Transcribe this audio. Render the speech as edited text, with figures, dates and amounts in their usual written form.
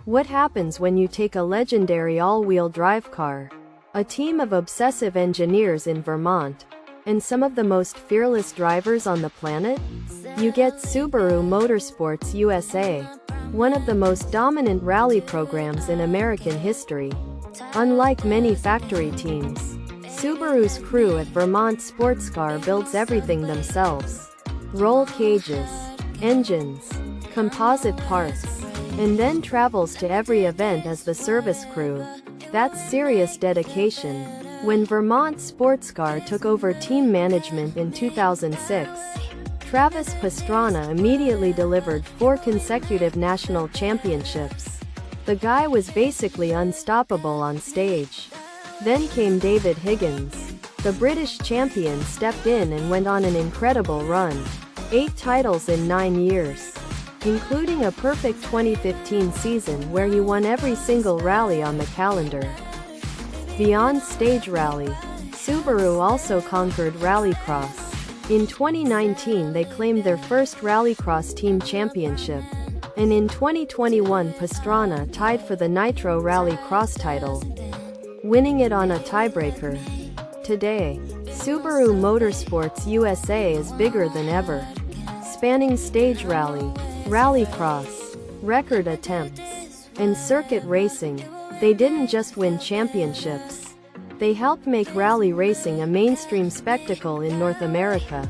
What happens when you take a legendary all-wheel drive car, a team of obsessive engineers in Vermont, and some of the most fearless drivers on the planet? You get Subaru Motorsports USA, one of the most dominant rally programs in American history. Unlike many factory teams, Subaru's crew at Vermont SportsCar builds everything themselves. Roll cages, engines, composite parts, and then travels to every event as the service crew. That's serious dedication. When Vermont SportsCar took over team management in 2006, Travis Pastrana immediately delivered 4 consecutive national championships. The guy was basically unstoppable on stage. Then came David Higgins. The British champion stepped in and went on an incredible run. 8 titles in 9 years, including a perfect 2015 season where you won every single rally on the calendar. Beyond stage rally, Subaru also conquered Rallycross. In 2019 they claimed their first Rallycross team championship, and in 2021 Pastrana tied for the Nitro Rallycross title, winning it on a tiebreaker. Today, Subaru Motorsports USA is bigger than ever. Spanning stage rally, Rallycross, record attempts, and circuit racing, they didn't just win championships. They helped make rally racing a mainstream spectacle in North America.